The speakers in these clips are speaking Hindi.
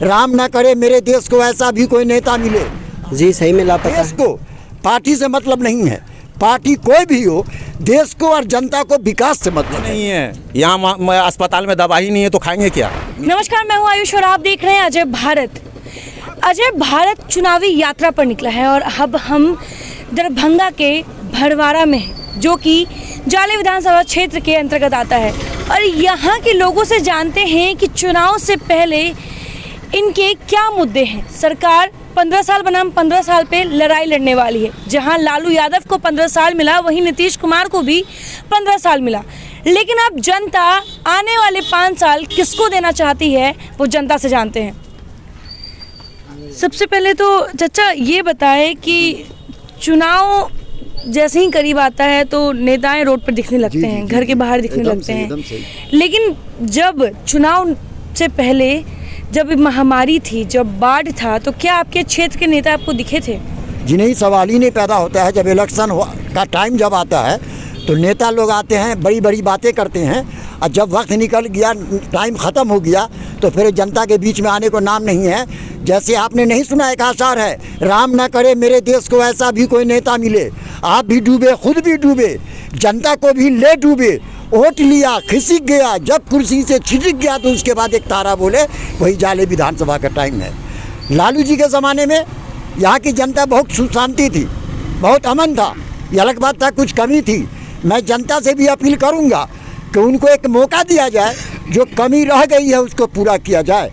राम ना करे मेरे देश को ऐसा भी कोई नेता मिले। जी सही में लापता देश को पार्टी से मतलब नहीं है, पार्टी कोई भी हो, देश को और जनता को विकास से मतलब नहीं है। यहाँ अस्पताल में दवा ही नहीं है तो खाएंगे क्या। नमस्कार, मैं हूँ आयुष और आप देख रहे हैं अजय भारत। अजय भारत चुनावी यात्रा पर निकला है और अब हम दरभंगा के भड़वारा में हैं, जो कि जाले विधानसभा क्षेत्र के अंतर्गत आता है। और यहाँ के लोगों से जानते हैं कि चुनाव से पहले इनके क्या मुद्दे हैं। सरकार 15 साल बनाम 15 साल पे लड़ाई लड़ने वाली है। जहां लालू यादव को 15 साल मिला, वहीं नीतीश कुमार को भी 15 साल मिला। लेकिन अब जनता आने वाले 5 साल किसको देना चाहती है, वो जनता से जानते हैं। सबसे पहले तो चाचा ये बताएं कि चुनाव जैसे ही करीब आता है तो नेताएं रोड पर दिखने लगते हैं, घर के बाहर दिखने लगते हैं। लेकिन जब चुनाव से पहले, जब महामारी थी, जब बाढ़ था, तो क्या आपके क्षेत्र के नेता आपको दिखे थे? जी नहीं, सवाल ही नहीं पैदा होता है। जब इलेक्शन का टाइम जब आता है तो नेता लोग आते हैं, बड़ी बड़ी बातें करते हैं, और जब वक्त निकल गया, टाइम ख़त्म हो गया, तो फिर जनता के बीच में आने को नाम नहीं है। जैसे आपने नहीं सुना, एक आसार है, राम ना करे मेरे देश को ऐसा भी कोई नेता मिले। आप भी डूबे, खुद भी डूबे, जनता को भी ले डूबे। वोट लिया, खिसक गया, जब कुर्सी से छिटक गया तो उसके बाद एक तारा बोले। वही जाले विधानसभा का टाइम है। लालू जी के ज़माने में यहाँ की जनता बहुत सुख शांति थी, बहुत अमन था। ये अलग बात था, कुछ कमी थी। मैं जनता से भी अपील करूँगा कि उनको एक मौका दिया जाए, जो कमी रह गई है उसको पूरा किया जाए।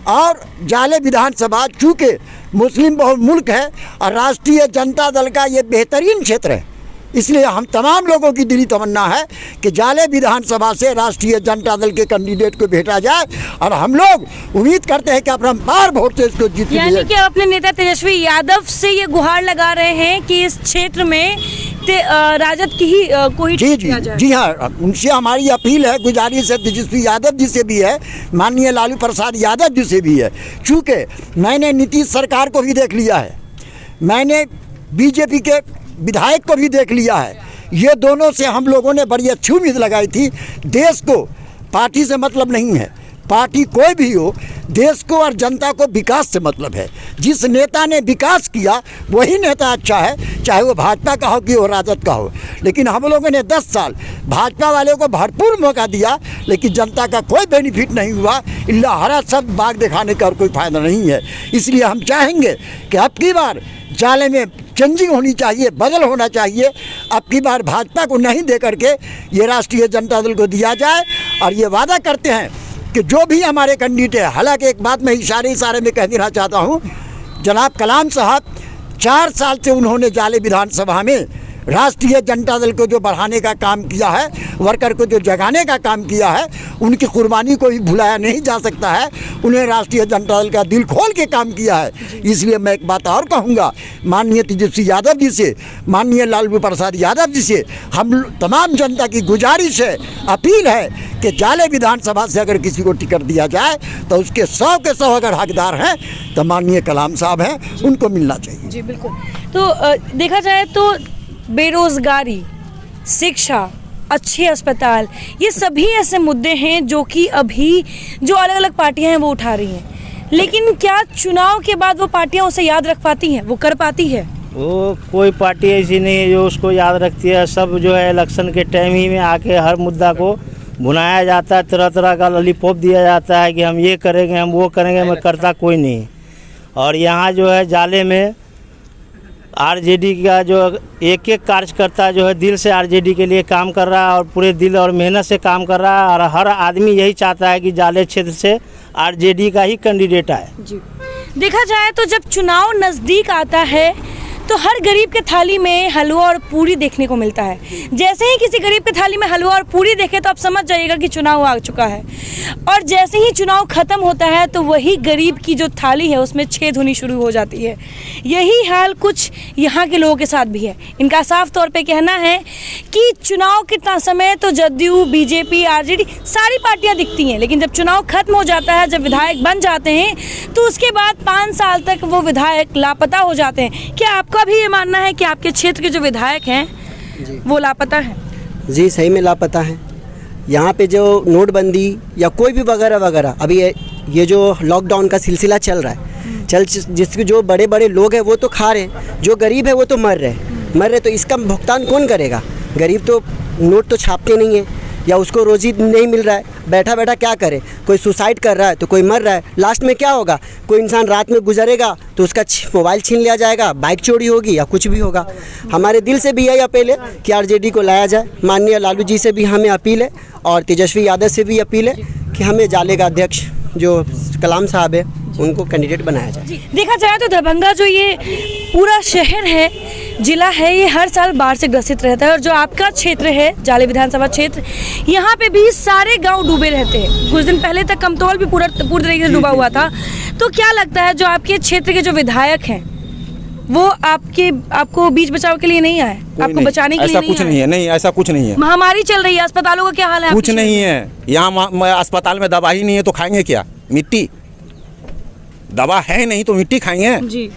और जाले विधानसभा चूँकि मुस्लिम बहुल मुल्क है और राष्ट्रीय जनता दल का ये बेहतरीन क्षेत्र है, इसलिए हम तमाम लोगों की दिली तमन्ना है कि जाले विधानसभा से राष्ट्रीय जनता दल के कैंडिडेट को भेजा जाए। और हम लोग उम्मीद करते हैं कि अपरंपार वोट से इसको जीत लिया। यानी कि अपने नेता तेजस्वी यादव से ये गुहार लगा रहे हैं कि इस क्षेत्र में राजद की ही कोई जी हाँ, उनसे हमारी अपील है, गुजारिश है, तेजस्वी यादव जी से भी है, माननीय लालू प्रसाद यादव जी से भी है। चूँकि मैंने नीतीश सरकार को भी देख लिया है, मैंने बीजेपी के विधायक को भी देख लिया है। ये दोनों से हम लोगों ने बड़ी अच्छी उम्मीद लगाई थी। देश को पार्टी से मतलब नहीं है, पार्टी कोई भी हो, देश को और जनता को विकास से मतलब है। जिस नेता ने विकास किया वही नेता अच्छा है, चाहे वो भाजपा का हो कि वो राजद का हो। लेकिन हम लोगों ने 10 साल भाजपा वाले को भरपूर मौका दिया, लेकिन जनता का कोई बेनिफिट नहीं हुआ। इल्ला हरा सब बाग दिखाने का और कोई फ़ायदा नहीं है। इसलिए हम चाहेंगे कि अब की बार जाले में चेंजिंग होनी चाहिए, बदल होना चाहिए। अब की बार भाजपा को नहीं दे करके ये राष्ट्रीय जनता दल को दिया जाए। और ये वादा करते हैं कि जो भी हमारे कैंडिडेट है, हालांकि एक बात मैं इशारे में कह देना चाहता हूँ, जनाब कलाम साहब 4 साल से उन्होंने जाले विधानसभा में राष्ट्रीय जनता दल को जो बढ़ाने का काम किया है, वर्कर को जो जगाने का काम किया है, उनकी कुर्बानी को भी भुलाया नहीं जा सकता है। उन्हें राष्ट्रीय जनता दल का दिल खोल के काम किया है। इसलिए मैं एक बात और कहूँगा, माननीय तेजस्वी यादव जी से, माननीय लालू प्रसाद यादव जी से हम तमाम जनता की गुजारिश है, अपील है कि जाले विधानसभा से अगर किसी को टिकट दिया जाए तो उसके 100 के 100 अगर हकदार हैं तो माननीय कलाम साहब हैं, उनको मिलना चाहिए। जी बिल्कुल। तो देखा जाए तो बेरोजगारी, शिक्षा, अच्छे अस्पताल, ये सभी ऐसे मुद्दे हैं जो कि अभी जो अलग अलग पार्टियां हैं वो उठा रही हैं। लेकिन क्या चुनाव के बाद वो पार्टियां उसे याद रख पाती हैं, वो कर पाती है? वो कोई पार्टी ऐसी नहीं है जो उसको याद रखती है। सब जो है इलेक्शन के टाइम ही में आके हर मुद्दा को भुनाया जाता है, तरह तरह का लॉलीपॉप दिया जाता है कि हम ये करेंगे, हम वो करेंगे, मैं करता कोई नहीं। और यहाँ जो है जाले में आरजेडी का जो एक एक कार्यकर्ता जो है दिल से आरजेडी के लिए काम कर रहा है और पूरे दिल और मेहनत से काम कर रहा है। और हर आदमी यही चाहता है कि जाले क्षेत्र से आरजेडी का ही कैंडिडेट आए। जी देखा जाए तो जब चुनाव नज़दीक आता है तो हर गरीब के थाली में हलवा और पूरी देखने को मिलता है। जैसे ही किसी गरीब के थाली में हलवा और पूरी देखे तो आप समझ जाइएगा कि चुनाव आ चुका है। और जैसे ही चुनाव ख़त्म होता है तो वही गरीब की जो थाली है उसमें छेद होनी शुरू हो जाती है। यही हाल कुछ यहाँ के लोगों के साथ भी है। इनका साफ तौर पे कहना है कि चुनाव के समय तो जदयू, बीजेपी, आरजेडी सारी पार्टियाँ दिखती हैं, लेकिन जब चुनाव खत्म हो जाता है, जब विधायक बन जाते हैं तो उसके बाद 5 साल तक वो विधायक लापता हो जाते हैं। क्या आपका भी ये मानना है कि आपके क्षेत्र के जो विधायक हैं वो लापता हैं? जी सही में लापता हैं। यहाँ पे जो नोटबंदी या कोई भी वगैरह वगैरह, अभी ये जो लॉकडाउन का सिलसिला चल रहा है, जिसके जो बड़े बड़े लोग हैं वो तो खा रहे हैं, जो गरीब है वो तो मर रहे, तो इसका भुगतान कौन करेगा? गरीब तो नोट तो छापते नहीं है, या उसको रोज़ी नहीं मिल रहा है, बैठा बैठा क्या करे? कोई सुसाइड कर रहा है तो कोई मर रहा है, लास्ट में क्या होगा? कोई इंसान रात में गुजरेगा तो उसका मोबाइल छीन लिया जाएगा, बाइक चोरी होगी या कुछ भी होगा। हमारे दिल से भी यही अपील है कि आरजेडी को लाया जाए। माननीय लालू जी से भी हमें अपील है और तेजस्वी यादव से भी अपील है कि हमें जाले का अध्यक्ष जो कलाम साहब है उनको कैंडिडेट बनाया जाए। देखा जाए तो दरभंगा जो ये पूरा शहर है, जिला है, ये हर साल बाढ़ से ग्रसित रहता है। और जो आपका क्षेत्र है जाले विधानसभा क्षेत्र, यहाँ पे भी सारे गांव डूबे रहते हैं। कुछ दिन पहले तक कमतौल भी पूरी तरीके से डूबा हुआ था। तो क्या लगता है जो आपके क्षेत्र के जो विधायक हैं वो आपको बीच बचाव के लिए नहीं आए, आपको बचाने के लिए नहीं? ऐसा कुछ नहीं है, नहीं ऐसा कुछ नहीं है। महामारी चल रही है, अस्पतालों का क्या हाल है? कुछ नहीं है यहाँ, अस्पताल में दवा ही नहीं है तो खाएंगे क्या? मिट्टी। दवा है नहीं तो मिट्टी खाएंगे जी।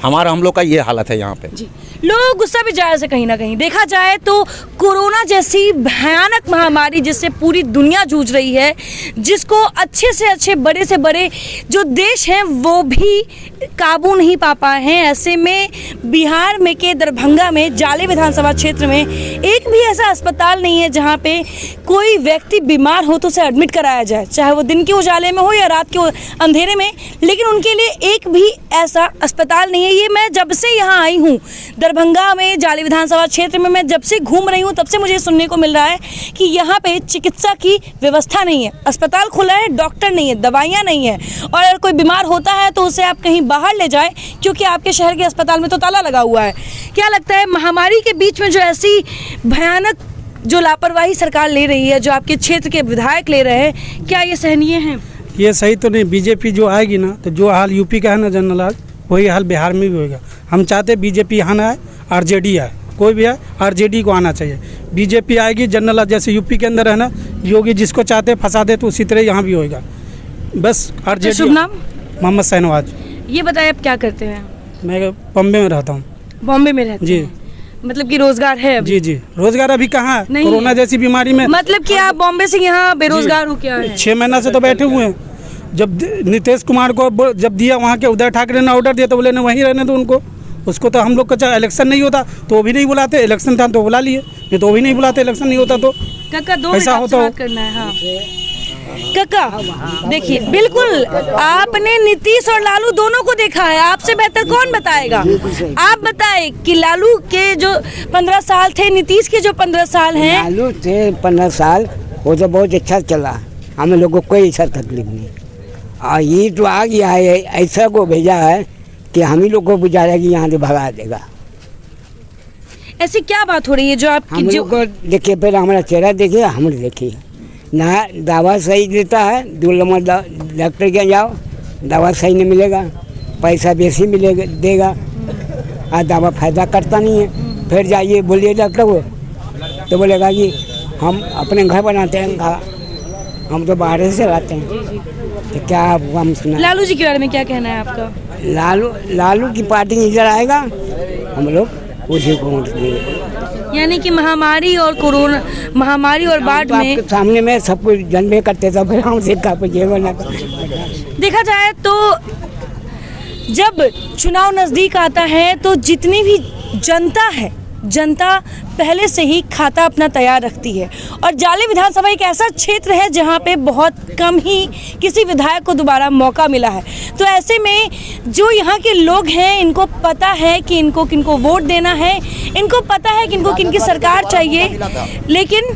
हम लोग का ये हालत है यहाँ पे जी। लोग गुस्सा भी जायज़ है कहीं ना कहीं। देखा जाए तो कोरोना जैसी भयानक महामारी जिससे पूरी दुनिया जूझ रही है, जिसको अच्छे से अच्छे बड़े से बड़े जो देश हैं वो भी काबू नहीं पा पाए हैं। ऐसे में बिहार में के दरभंगा में जाले विधानसभा क्षेत्र में एक भी ऐसा अस्पताल नहीं है जहाँ पे कोई व्यक्ति बीमार हो तो उसे एडमिट कराया जाए, चाहे वो दिन के उजाले में हो या रात के अंधेरे में, लेकिन उनके लिए एक भी ऐसा अस्पताल नहीं है। ये मैं जब से यहाँ आई हूँ दरभंगा में जाले विधानसभा क्षेत्र में, मैं जब से घूम रही हूँ तब से मुझे सुनने को मिल रहा है कि यहाँ पे चिकित्सा की व्यवस्था नहीं है। अस्पताल खुला है, डॉक्टर नहीं है, दवाइयाँ नहीं है, और अगर कोई बीमार होता है तो उसे आप कहीं बाहर ले जाएं क्योंकि आपके शहर के अस्पताल में तो ताला लगा हुआ है। क्या लगता है महामारी के बीच में जो ऐसी भयानक जो लापरवाही सरकार ले रही है, जो आपके क्षेत्र के विधायक ले रहे हैं, क्या ये सहनीय है? ये सही तो नहीं। बीजेपी जो आएगी ना तो जो हाल यूपी का है ना जनरल, वही हाल बिहार में भी होगा। हम चाहते बीजेपी यहाँ ना आए, आरजेडी आए, कोई भी आए आरजेडी को आना चाहिए। बीजेपी आएगी जनरल जैसे यूपी के अंदर है ना, योगी जिसको चाहते फंसा दे तो उसी तरह यहाँ भी होगा। बस आरजेडी। शुभ नाम? मोहम्मद शहनवाज। ये बताइए आप क्या करते हैं? मैं बॉम्बे में रहता हूँ। बॉम्बे में रहते जी। हैं? मतलब कि रोजगार है अभी? जी। रोजगार अभी कहाँ है? नहीं कोरोना है। जैसी बीमारी में। मतलब कि आप बॉम्बे से यहाँ बेरोजगार हो क्या है? 6 महीना से तो बैठे हुए हैं। जब नीतीश कुमार को जब दिया वहाँ के उदय ठाकरे ने ऑर्डर दिया तो बोले ना वहीं रहने दो उनको। उसको तो हम लोग का चाहे इलेक्शन नहीं होता तो वो भी नहीं बुलाते, इलेक्शन था तो बुला लिए, नहीं तो वो भी नहीं बुलाते, इलेक्शन नहीं होता तो। काका 2 ऐसा मिनट होता बात करना है। हाँ काका देखिए, बिल्कुल आपने नीतीश और लालू दोनों को देखा है, आपसे बेहतर कौन बताएगा? आप बताएं कि लालू के जो 15 साल थे, नीतीश के जो 15 साल हैं। लालू थे 15 साल, वो तो बहुत अच्छा चला, हम लोग को कोई ऐसा तकलीफ नहीं। और ये तो आ गया है, ऐसा को भेजा है कि हम ही लोग को गुजारा कि यहाँ से भगा देगा। ऐसी क्या बात हो रही है जो आपकी हम जो लोग को देखिए, पहले हमारा चेहरा देखिए, हम देखिए ना, दवा सही देता है, 2 नंबर डॉक्टर के जाओ दवा सही नहीं मिलेगा, पैसा बेसी मिलेगा देगा, और दवा फायदा करता नहीं है। फिर जाइए बोलिए डॉक्टर को तो बोलेगा कि हम अपने घर बनाते हैं, हम तो बाहर से लाते हैं। तो क्या हम सुना? लालू जी के बारे में क्या कहना है आपका? लालू की पार्टी इधर आएगा, हम लोग उसी को वोट देंगे। यानी कि महामारी और कोरोना, महामारी और बाढ़ में सामने में सब कुछ जनबे करते थे, फिर हम देखा ना। देखा जाए तो जब चुनाव नज़दीक आता है तो जितनी भी जनता है, जनता पहले से ही खाता अपना तैयार रखती है। और जाले विधानसभा एक ऐसा क्षेत्र है जहां पे बहुत कम ही किसी विधायक को दोबारा मौका मिला है। तो ऐसे में जो यहाँ के लोग हैं, इनको पता है कि इनको किनको वोट देना है, इनको पता है कि इनको किनकी सरकार चाहिए। लेकिन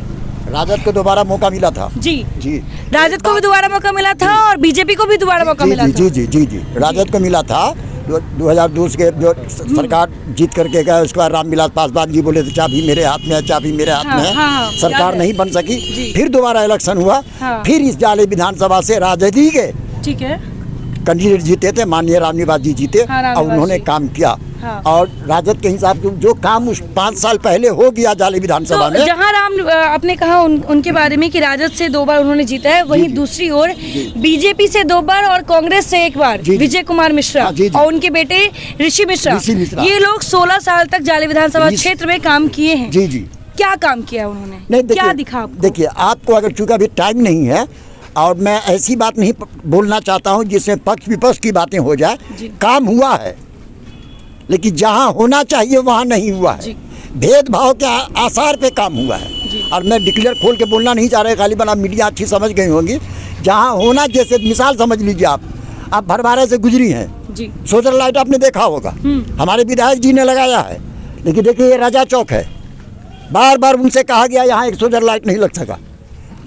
राजद को दोबारा मौका मिला था। जी जी, राजद को भी दोबारा मौका मिला था और बीजेपी को भी दोबारा मौका मिला था। जी जी जी जी, राजद को मिला था। 2002 के जो सरकार जीत करके गए, उसके बाद रामविलास पासवान जी बोले थे चाबी मेरे हाथ में है, चाबी मेरे हाथ में है। हाँ, सरकार नहीं बन सकी। फिर दोबारा इलेक्शन हुआ। फिर इस जाले विधानसभा से राजद ही के ठीक है कैंडिडेट जीते थे, माननीय रामनिवास जी जीते। और उन्होंने काम किया। और राजद के हिसाब से जो काम उस 5 साल पहले हो गया जाले विधानसभा में। जहां आपने कहा उनके बारे में कि राजद से 2 बार उन्होंने जीता है, वहीं दूसरी ओर बीजेपी से 2 बार और कांग्रेस से 1 बार विजय कुमार मिश्रा और उनके बेटे ऋषि मिश्रा, ये लोग 16 साल तक जाले विधानसभा क्षेत्र में काम किए हैं। जी जी। क्या काम किया उन्होंने? नहीं, क्या दिखा आपको? देखिए, आपको अगर चूंकि अभी टाइम नहीं है, और मैं ऐसी बात नहीं बोलना चाहता हूँ जिसमें पक्ष विपक्ष की बातें हो जाए। काम हुआ है, लेकिन जहाँ होना चाहिए वहाँ नहीं हुआ है। भेदभाव के आसार पे काम हुआ है। और मैं डिक्लेयर खोल के बोलना नहीं चाह रहा, खाली बना मीडिया अच्छी समझ गई होंगी। जहाँ होना, जैसे मिसाल समझ लीजिए, आप भरवारे से गुजरी हैं, सोलर लाइट आपने देखा होगा, हमारे विधायक जी ने लगाया है, लेकिन देखिए ये राजा चौक है, बार बार उनसे कहा गया यहाँ एक सोलर लाइट नहीं लग सका।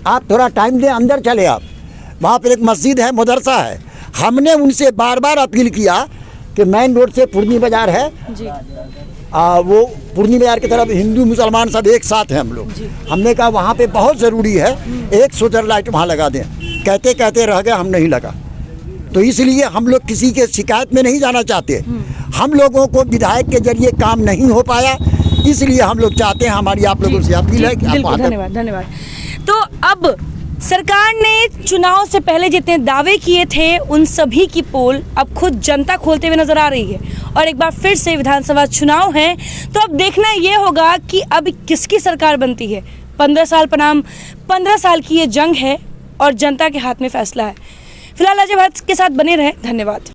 आप थोड़ा टाइम दें, अंदर चले आप, वहाँ पर एक मस्जिद है, मदरसा है। हमने उनसे बार बार अपील किया कि मेन रोड से पूर्णी बाजार है, वो पूर्णी बाजार की तरफ हिंदू मुसलमान सब एक साथ हैं हम लोग। हमने कहा वहाँ पे बहुत ज़रूरी है, एक सोलर लाइट वहाँ लगा दें। कहते कहते रह गए, हम नहीं लगा। तो इसलिए हम लोग किसी के शिकायत में नहीं जाना चाहते। हम लोगों को विधायक के जरिए काम नहीं हो पाया, इसलिए हम लोग चाहते हैं, हमारी आप लोगों से अपील है कि आप धन्यवाद धन्यवाद। तो अब सरकार ने चुनाव से पहले जितने दावे किए थे उन सभी की पोल अब खुद जनता खोलते हुए नजर आ रही है। और एक बार फिर से विधानसभा चुनाव है, तो अब देखना ये होगा कि अब किसकी सरकार बनती है। 15 साल बनाम 15 साल की ये जंग है और जनता के हाथ में फैसला है। फिलहाल अजय भारत के साथ बने रहें। धन्यवाद।